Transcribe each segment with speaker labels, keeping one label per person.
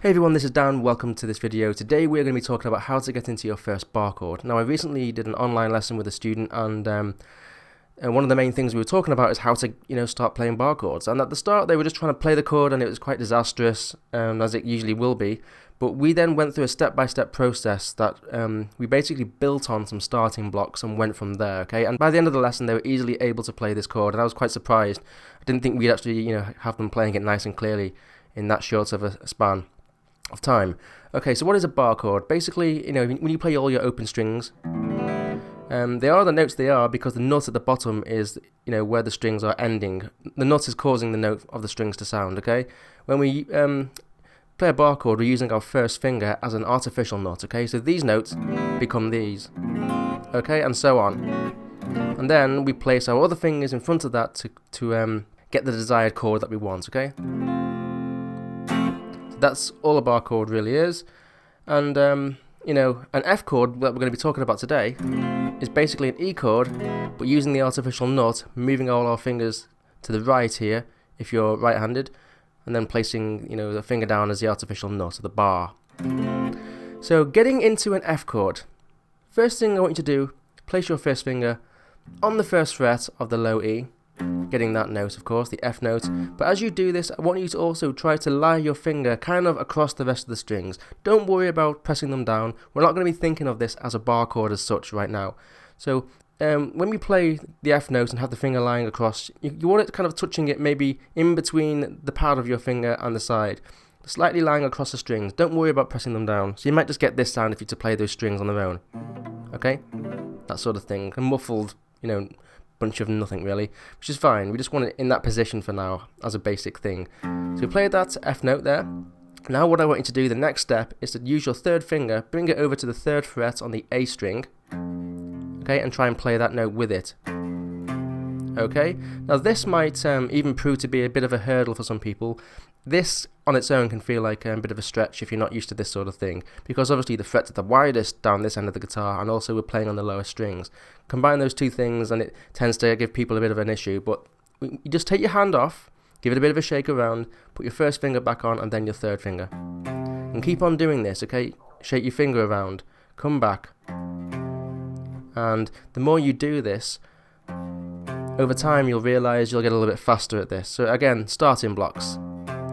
Speaker 1: Hey everyone, this is Dan. Welcome to this video. Today we're going to be talking about how to get into your first bar chord. Now I recently did an online lesson with a student and one of the main things we were talking about is how to start playing bar chords. And at the start they were just trying to play the chord and it was quite disastrous, as it usually will be. But we then went through a step-by-step process that we basically built on some starting blocks and went from there, okay? And by the end of the lesson they were easily able to play this chord and I was quite surprised. I didn't think we'd actually have them playing it nice and clearly in that short of a span of time. Okay, so what is a bar chord? Basically, when you play all your open strings, they are the notes they are because the nut at the bottom is, where the strings are ending. The nut is causing the note of the strings to sound, okay? When we play a bar chord, we're using our first finger as an artificial nut, okay? So these notes become these, okay? And so on. And then we place our other fingers in front of that to get the desired chord that we want, okay? That's all a bar chord really is. And an F chord that we're going to be talking about today is basically an E chord, but using the artificial nut, moving all our fingers to the right here if you're right-handed, and then placing the finger down as the artificial nut, or the bar. So getting into an F chord, first thing I want you to do, place your first finger on the first fret of the low E, getting that note, of course, the F note. But as you do this, I want you to also try to lie your finger kind of across the rest of the strings. Don't worry about pressing them down. We're not going to be thinking of this as a bar chord as such right now. So when we play the F note and have the finger lying across, you want it kind of touching it maybe in between the pad of your finger and the side, slightly lying across the strings. Don't worry about pressing them down. So you might just get this sound if you to play those strings on their own. Okay? That sort of thing. A muffled, bunch of nothing really, which is fine. We just want it in that position for now as a basic thing. So we played that F note there. Now what I want you to do, the next step, is to use your third finger, bring it over to the third fret on the A string, okay, and try and play that note with it. Okay, now this might even prove to be a bit of a hurdle for some people. This on its own can feel like a bit of a stretch if you're not used to this sort of thing, because obviously the frets are the widest down this end of the guitar and also we're playing on the lower strings. Combine those two things and it tends to give people a bit of an issue, but you just take your hand off, give it a bit of a shake around, put your first finger back on and then your third finger. And keep on doing this, okay? Shake your finger around, come back. And the more you do this, over time you'll realise you'll get a little bit faster at this. So again, starting blocks.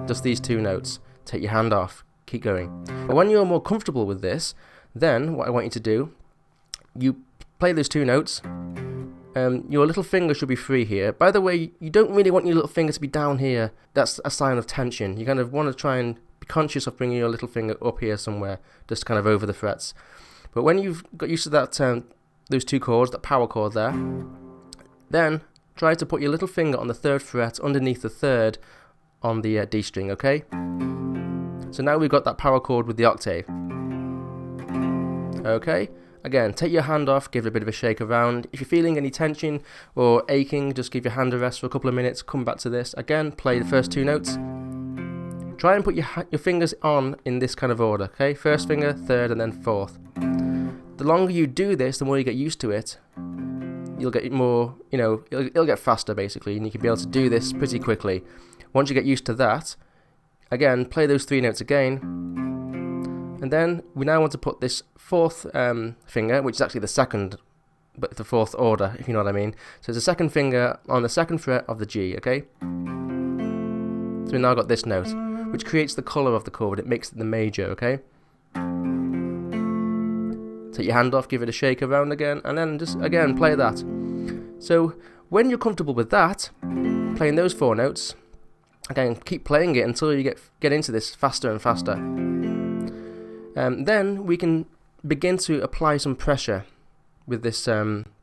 Speaker 1: Just these two notes. Take your hand off. Keep going. But when you're more comfortable with this, then what I want you to do, you play those two notes. Your little finger should be free here. By the way, you don't really want your little finger to be down here. That's a sign of tension. You kind of want to try and be conscious of bringing your little finger up here somewhere, just kind of over the frets. But when you've got used to that, those two chords, that power chord there, then try to put your little finger on the third fret underneath the third on the D string, okay? So now we've got that power chord with the octave. Okay? Again, take your hand off, give it a bit of a shake around. If you're feeling any tension or aching, just give your hand a rest for a couple of minutes, come back to this. Again, play the first two notes. Try and put your fingers on in this kind of order, okay? First finger, third, and then fourth. The longer you do this, the more you get used to it. You'll get more, it'll get faster basically, and you can be able to do this pretty quickly. Once you get used to that, again, play those three notes again, and then we now want to put this fourth finger, which is actually the second, but the fourth order, if you know what I mean. So it's the second finger on the second fret of the G, okay? So we've now got this note, which creates the colour of the chord. It makes it the major, okay? Take your hand off, give it a shake around again, and then just, again, play that. So when you're comfortable with that, playing those four notes, again, keep playing it until you get into this faster and faster. Then we can begin to apply some pressure with this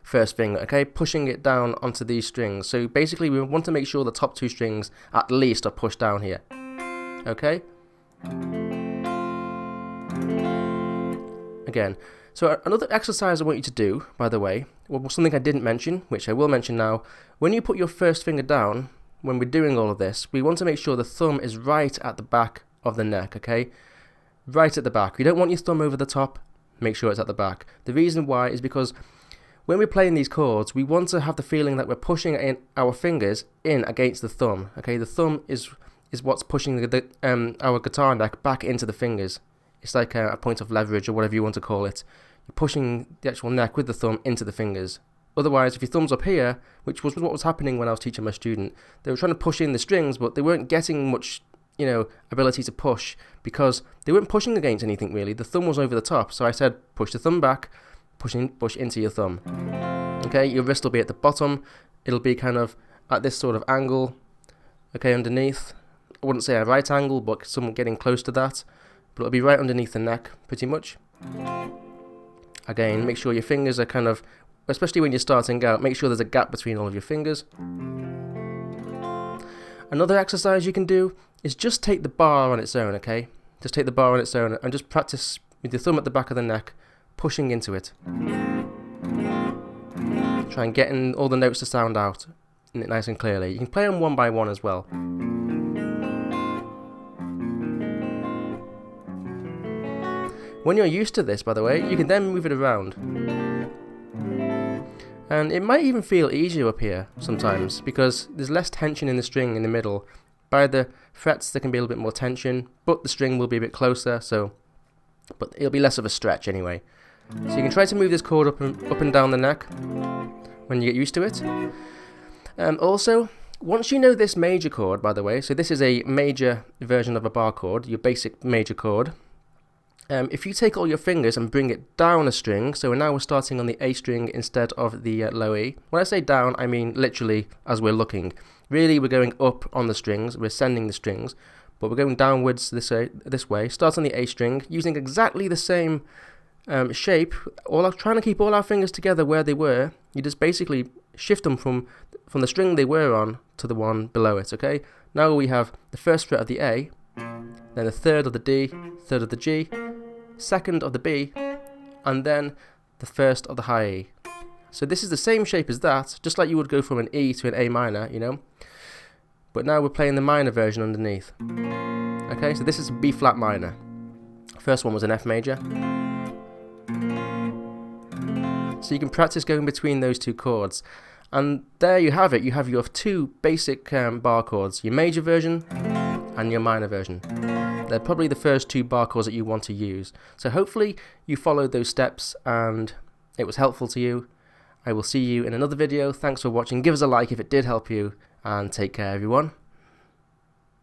Speaker 1: first finger, okay? Pushing it down onto these strings. So basically we want to make sure the top two strings at least are pushed down here, okay? Again. So another exercise I want you to do, by the way, something I didn't mention, which I will mention now, when you put your first finger down, when we're doing all of this, we want to make sure the thumb is right at the back of the neck, okay? Right at the back. You don't want your thumb over the top, make sure it's at the back. The reason why is because when we're playing these chords, we want to have the feeling that we're pushing in our fingers in against the thumb, okay? The thumb is is what's pushing our guitar neck back into the fingers. It's like a point of leverage, or whatever you want to call it. You're pushing the actual neck with the thumb into the fingers. Otherwise, if your thumb's up here, which was what was happening when I was teaching my student, they were trying to push in the strings, but they weren't getting much, ability to push, because they weren't pushing against anything really. The thumb was over the top. So I said, push the thumb back, push into your thumb. Okay, your wrist will be at the bottom. It'll be kind of at this sort of angle. Okay, underneath. I wouldn't say a right angle, but somewhat getting close to that. But it'll be right underneath the neck, pretty much. Again, make sure your fingers are kind of, especially when you're starting out, make sure there's a gap between all of your fingers. Another exercise you can do is just take the bar on its own, okay? Just take the bar on its own and just practice with your thumb at the back of the neck, pushing into it. Try and get in all the notes to sound out nice and clearly. You can play them one by one as well. When you're used to this, by the way, you can then move it around. And it might even feel easier up here sometimes, because there's less tension in the string in the middle. By the frets there can be a little bit more tension, but the string will be a bit closer, but it'll be less of a stretch anyway. So you can try to move this chord up and down the neck when you get used to it. Also, once you know this major chord, by the way, so this is a major version of a bar chord, your basic major chord. If you take all your fingers and bring it down a string, so we're starting on the A string instead of the low E. When I say down, I mean literally as we're looking. Really, we're going up on the strings, we're ascending the strings, but we're going downwards this way. Start on the A string, using exactly the same shape, trying to keep all our fingers together where they were. You just basically shift them from the string they were on to the one below it, okay? Now we have the first fret of the A, then the third of the D, third of the G, second of the B, and then the first of the high E. So this is the same shape as that, just like you would go from an E to an A minor, But now we're playing the minor version underneath. Okay, so this is B flat minor. First one was an F major. So you can practice going between those two chords. And there you have it. You have your two basic bar chords, your major version and your minor version. They're probably the first two bar chords that you want to use. So hopefully you followed those steps and it was helpful to you. I will see you in another video. Thanks for watching. Give us a like if it did help you, and take care everyone.